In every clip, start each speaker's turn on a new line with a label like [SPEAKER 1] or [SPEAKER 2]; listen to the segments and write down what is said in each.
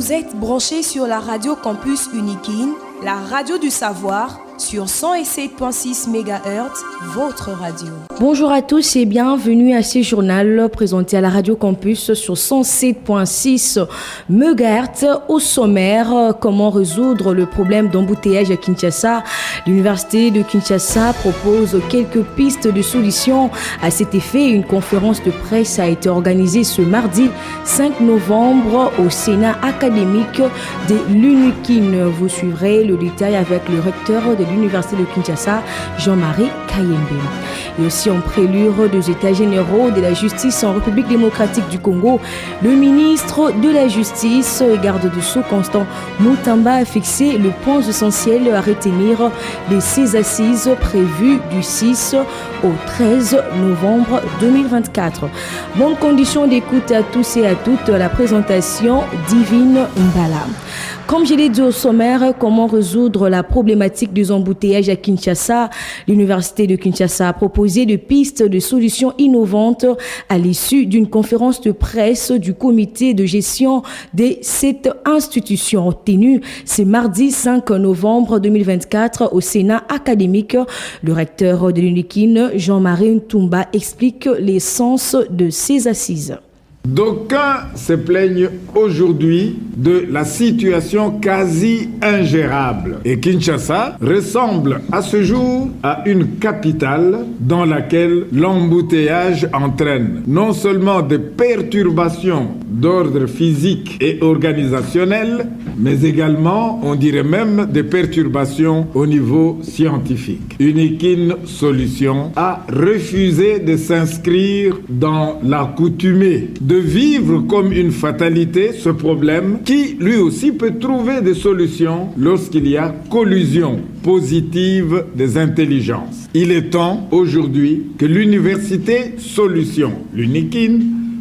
[SPEAKER 1] Vous êtes branchés sur la radio Campus Unikin, la radio du savoir, sur 107.6 MHz, votre radio.
[SPEAKER 2] Bonjour à tous et bienvenue à ce journal présenté à la radio Campus sur 107.6 MHz. Au sommaire, comment résoudre le problème d'embouteillage à Kinshasa. L'université de Kinshasa propose quelques pistes de solutions. À cet effet, une conférence de presse a été organisée ce mardi 5 novembre au Sénat académique de l'UNIKIN. Vous suivrez le détail avec le recteur de l'université de Kinshasa, Jean-Marie Kayembe. Et aussi en prélude des États généraux de la justice en République démocratique du Congo, le ministre de la Justice et garde des Sceaux Constant Mutamba a fixé le point essentiel à retenir de ces assises prévues du 6 au 13 novembre 2024. Bonne condition d'écoute à tous et à toutes, la présentation Divine Mbala. Comme je l'ai dit au sommaire, comment résoudre la problématique des embouteillages à Kinshasa? L'université de Kinshasa a proposé des pistes de solutions innovantes à l'issue d'une conférence de presse du comité de gestion de cette institution tenue ce mardi 5 novembre 2024 au Sénat académique. Le recteur de l'UNIKIN, Jean-Marie Ntumba, explique l'essence de ces assises.
[SPEAKER 3] D'aucuns se plaignent aujourd'hui de la situation quasi ingérable. Et Kinshasa ressemble à ce jour à une capitale dans laquelle l'embouteillage entraîne non seulement des perturbations d'ordre physique et organisationnel, mais également, on dirait même, des perturbations au niveau scientifique. Unikin Solutions a refusé de s'inscrire dans l'accoutumée de vivre comme une fatalité ce problème qui, lui aussi, peut trouver des solutions lorsqu'il y a collusion positive des intelligences. Il est temps aujourd'hui que l'université Solutions, l'UNIKIN,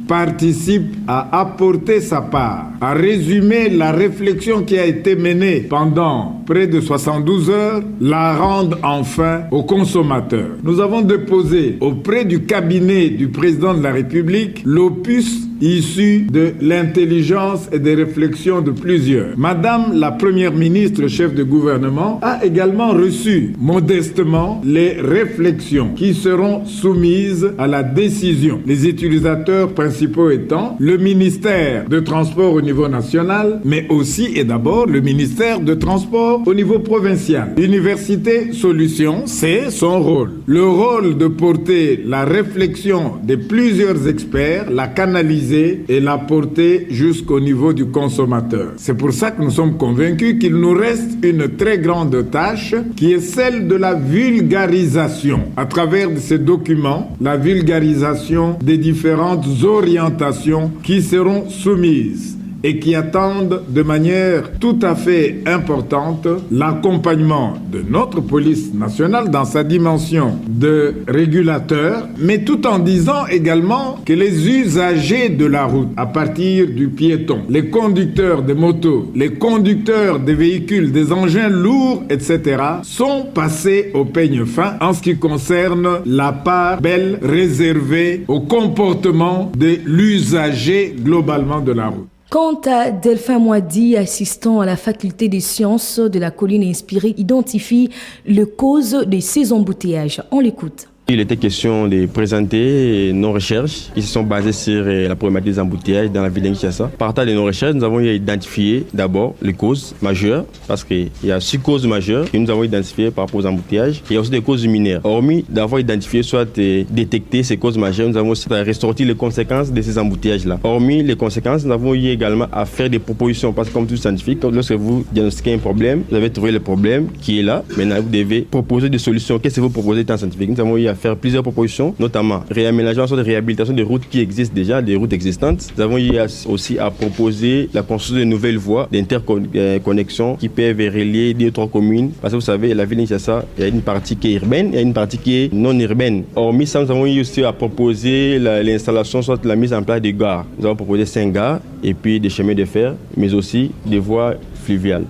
[SPEAKER 3] participe à apporter sa part, à résumer la réflexion qui a été menée pendant près de 72 heures, la rendre enfin aux consommateurs. Nous avons déposé auprès du cabinet du président de la République l'opus issu de l'intelligence et des réflexions de plusieurs. Madame la Première ministre, chef de gouvernement, a également reçu modestement les réflexions qui seront soumises à la décision. Les utilisateurs principaux étant le ministère de Transport au niveau national, mais aussi et d'abord le ministère de Transport au niveau provincial. L'université Solutions, c'est son rôle. Le rôle de porter la réflexion de plusieurs experts, la canaliser et la porter jusqu'au niveau du consommateur. C'est pour ça que nous sommes convaincus qu'il nous reste une très grande tâche qui est celle de la vulgarisation. À travers ces documents, la vulgarisation des différentes orientations qui seront soumises et qui attendent de manière tout à fait importante l'accompagnement de notre police nationale dans sa dimension de régulateur, mais tout en disant également que les usagers de la route, à partir du piéton, les conducteurs des motos, les conducteurs des véhicules, des engins lourds, etc., sont passés au peigne fin en ce qui concerne la part belle réservée au comportement de l'usager globalement de la route.
[SPEAKER 2] Quant à Delphin Moadi, assistant à la faculté des sciences de la colline inspirée, identifie les causes de ces embouteillages. On l'écoute.
[SPEAKER 4] Il était question de présenter nos recherches qui se sont basées sur la problématique des embouteillages dans la ville de Kinshasa. Partant de nos recherches, nous avons identifié d'abord les causes majeures, parce qu'il y a 6 causes majeures que nous avons identifiées par rapport aux embouteillages. Il y a aussi des causes mineures. Hormis d'avoir identifié, soit détecté ces causes majeures, nous avons aussi ressorti les conséquences de ces embouteillages-là. Hormis les conséquences, nous avons eu également à faire des propositions, parce que comme tout scientifique, lorsque vous diagnostiquez un problème, vous avez trouvé le problème qui est là. Maintenant, vous devez proposer des solutions. Qu'est-ce que vous proposez en scientifique? Nous avons eu à faire plusieurs propositions, notamment réaménagement, soit de réhabilitation des routes qui existent déjà, des routes existantes. Nous avons eu aussi à proposer la construction de nouvelles voies d'interconnexion qui peuvent relier 2 ou 3 communes. Parce que vous savez, la ville de Kinshasa, il y a une partie qui est urbaine, il y a une partie qui est non urbaine. Hormis ça, nous avons eu aussi à proposer l'installation, soit la mise en place des gares. Nous avons proposé 5 gares et puis des chemins de fer, mais aussi des voies fluviales.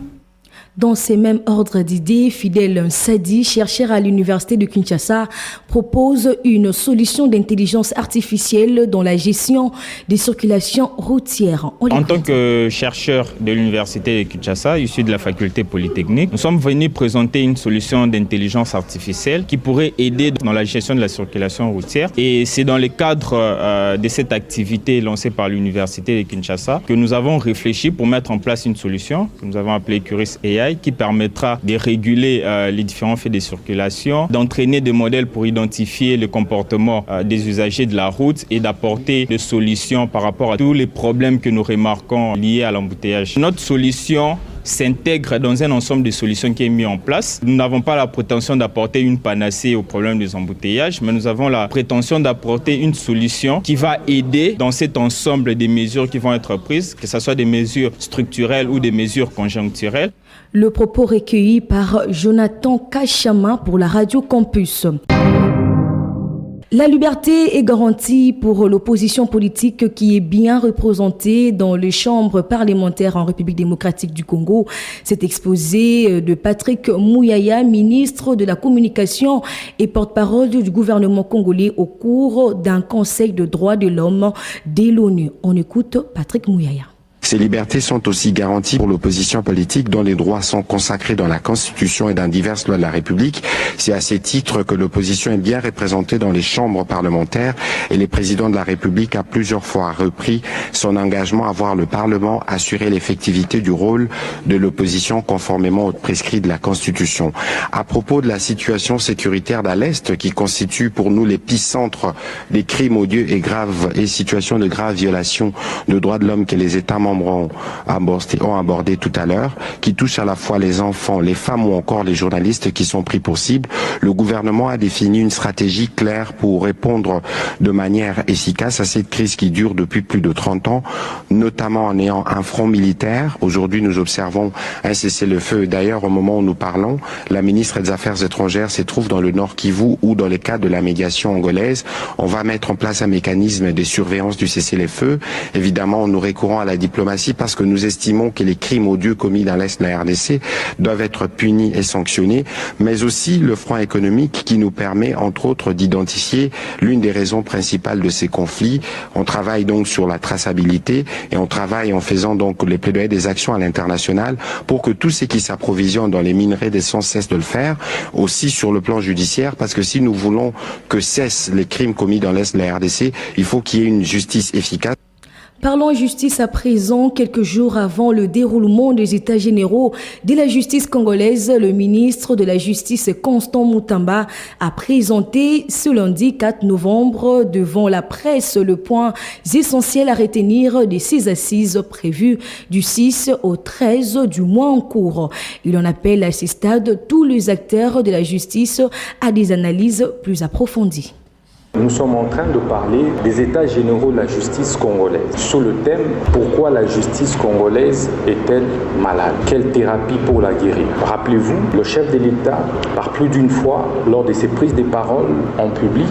[SPEAKER 2] Dans ces mêmes ordres d'idées, Fidèle Nsadi, chercheur à l'université de Kinshasa, propose une solution d'intelligence artificielle dans la gestion des circulations routières.
[SPEAKER 5] En tant que chercheur de l'université de Kinshasa, issu de la faculté polytechnique, nous sommes venus présenter une solution d'intelligence artificielle qui pourrait aider dans la gestion de la circulation routière. Et c'est dans le cadre de cette activité lancée par l'université de Kinshasa que nous avons réfléchi pour mettre en place une solution que nous avons appelée Curis AI, qui permettra de réguler les différents faits de circulation, d'entraîner des modèles pour identifier le comportement des usagers de la route et d'apporter des solutions par rapport à tous les problèmes que nous remarquons liés à l'embouteillage. Notre solution s'intègre dans un ensemble de solutions qui est mis en place. Nous n'avons pas la prétention d'apporter une panacée au problème des embouteillages, mais nous avons la prétention d'apporter une solution qui va aider dans cet ensemble des mesures qui vont être prises, que ce soit des mesures structurelles ou des mesures conjoncturelles.
[SPEAKER 2] Le propos recueilli par Jonathan Kachama pour la Radio Campus. La liberté est garantie pour l'opposition politique qui est bien représentée dans les chambres parlementaires en République démocratique du Congo. C'est exposé de Patrick Mouyaya, ministre de la Communication et porte-parole du gouvernement congolais au cours d'un conseil de droits de l'homme de l'ONU. On écoute Patrick Mouyaya.
[SPEAKER 6] Ces libertés sont aussi garanties pour l'opposition politique dont les droits sont consacrés dans la Constitution et dans diverses lois de la République. C'est à ces titres que l'opposition est bien représentée dans les chambres parlementaires et le président de la République a plusieurs fois repris son engagement à voir le Parlement assurer l'effectivité du rôle de l'opposition conformément aux prescrits de la Constitution. À propos de la situation sécuritaire à l'Est qui constitue pour nous l'épicentre des crimes odieux et graves et situations de graves violations de droits de l'homme que les États membres ont abordé tout à l'heure, qui touchent à la fois les enfants, les femmes ou encore les journalistes qui sont pris pour cible, le gouvernement a défini une stratégie claire pour répondre de manière efficace à cette crise qui dure depuis plus de 30 ans, notamment en ayant un front militaire. Aujourd'hui, nous observons un cessez-le-feu. D'ailleurs, au moment où nous parlons, la ministre des Affaires étrangères se trouve dans le Nord Kivu où, dans le cadre de la médiation angolaise, on va mettre en place un mécanisme de surveillance du cessez-le-feu. Évidemment, nous recourons à la diplomatie parce que nous estimons que les crimes odieux commis dans l'Est de la RDC doivent être punis et sanctionnés, mais aussi le front économique qui nous permet, entre autres, d'identifier l'une des raisons principales de ces conflits. On travaille donc sur la traçabilité et on travaille en faisant donc les plaidoyers des actions à l'international pour que tous ceux qui s'approvisionnent dans les minerais d'essence cessent de le faire, aussi sur le plan judiciaire, parce que si nous voulons que cessent les crimes commis dans l'Est de la RDC, il faut qu'il y ait une justice efficace.
[SPEAKER 2] Parlons justice à présent. Quelques jours avant le déroulement des états généraux de la justice congolaise, le ministre de la Justice Constant Moutamba a présenté ce lundi 4 novembre devant la presse le point essentiel à retenir de ces assises prévues du 6 au 13 du mois en cours. Il en appelle à ce stade tous les acteurs de la justice à des analyses plus approfondies.
[SPEAKER 7] Nous sommes en train de parler des états généraux de la justice congolaise. Sous le thème « Pourquoi la justice congolaise est-elle malade ? Quelle thérapie pour la guérir ?» Rappelez-vous, le chef de l'État, par plus d'une fois, lors de ses prises de parole en public,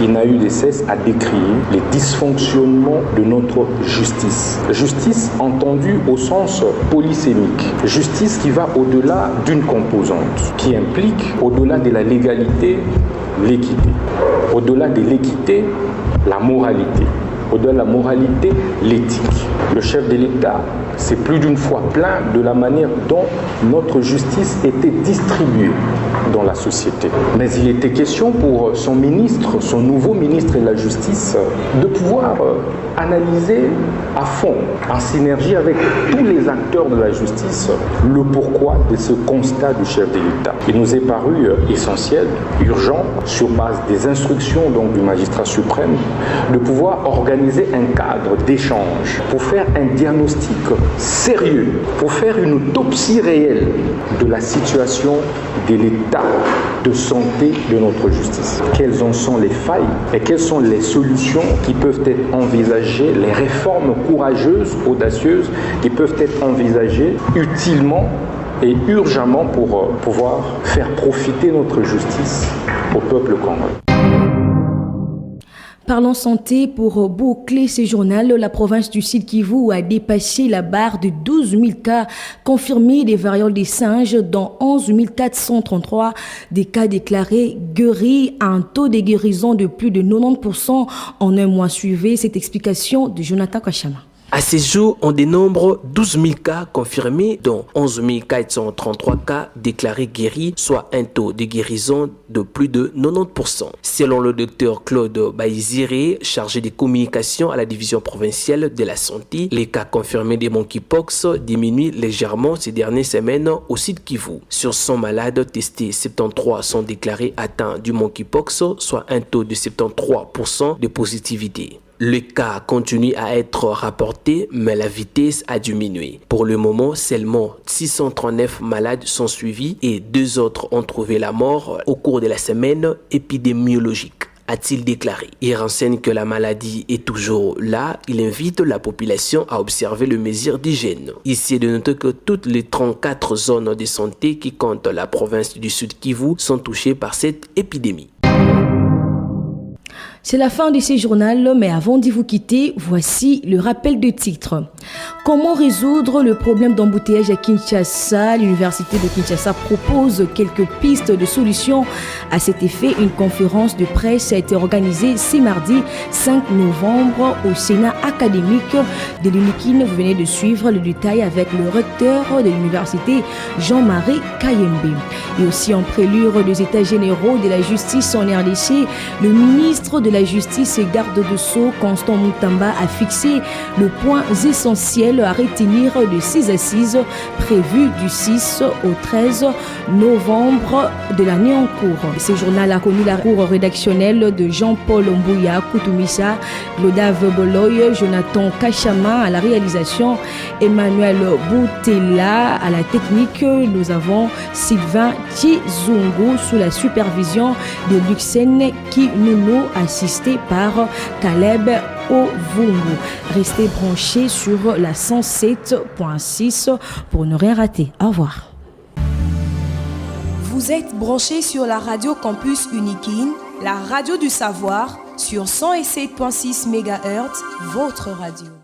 [SPEAKER 7] il n'a eu de cesse à décrire les dysfonctionnements de notre justice. Justice entendue au sens polysémique. Justice qui va au-delà d'une composante, qui implique, au-delà de la légalité, l'équité. Au-delà de l'équité, la moralité. Au-delà de la moralité, l'éthique. Le chef de l'État s'est plus d'une fois plaint de la manière dont notre justice était distribuée dans la société. Mais il était question pour son ministre, son nouveau ministre de la Justice, de pouvoir analyser à fond, en synergie avec tous les acteurs de la justice, le pourquoi de ce constat du chef de l'État. Il nous est paru essentiel, urgent, sur base des instructions donc, du magistrat suprême, de pouvoir organiser un cadre d'échange pour faire un diagnostic sérieux, pour faire une autopsie réelle de la situation de l'état de santé de notre justice. Quelles en sont les failles et quelles sont les solutions qui peuvent être envisagées, les réformes courageuses, audacieuses, qui peuvent être envisagées utilement et urgemment pour pouvoir faire profiter notre justice au peuple congolais.
[SPEAKER 2] Parlons santé pour boucler ce journal. La province du Sud Kivu a dépassé la barre de 12 000 cas confirmés des variants des singes, dont 11 433 des cas déclarés guéris, un taux de guérison de plus de 90% en un mois. Suivez cette explication de Jonathan Kachama.
[SPEAKER 8] À ce jour, on dénombre 12 000 cas confirmés, dont 11 433 cas déclarés guéris, soit un taux de guérison de plus de 90%. Selon le docteur Claude Baïziré, chargé des communications à la division provinciale de la santé, les cas confirmés de monkeypox diminuent légèrement ces dernières semaines au Sud Kivu. Sur 100 malades testés, 73 sont déclarés atteints du monkeypox, soit un taux de 73% de positivité. Le cas continue à être rapporté, mais la vitesse a diminué. Pour le moment, seulement 639 malades sont suivis et 2 autres ont trouvé la mort au cours de la semaine épidémiologique, a-t-il déclaré. Il renseigne que la maladie est toujours là. Il invite la population à observer les mesures d'hygiène. Ici est de noter que toutes les 34 zones de santé qui comptent la province du Sud Kivu sont touchées par cette épidémie.
[SPEAKER 2] C'est la fin de ce journal, mais avant de vous quitter, voici le rappel de titre. Comment résoudre le problème d'embouteillage à Kinshasa? L'université de Kinshasa propose quelques pistes de solutions. À cet effet, une conférence de presse a été organisée ce mardi 5 novembre au Sénat académique de l'UNIKIN. Vous venez de suivre le détail avec le recteur de l'université, Jean-Marie Kayembe. Et aussi en prélude des états généraux de la justice en RDC, le ministre de la Justice et garde de Sceaux, Constant Moutamba, a fixé le point essentiel à retenir de ces assises prévues du 6 au 13 novembre de l'année en cours. Ce journal a connu la cour rédactionnelle de Jean-Paul Mbouya Koutoumissa, Glodave Boloy, Jonathan Kachama à la réalisation, Emmanuel Boutella à la technique. Nous avons Sylvain Tchizungu sous la supervision de Luxen Kinounou, assisté par Caleb Ovungu. Restez branchés sur la 107.6 pour ne rien rater. Au revoir.
[SPEAKER 1] Vous êtes branchés sur la radio Campus UNIKIN, la radio du savoir, sur 107.6 MHz, votre radio.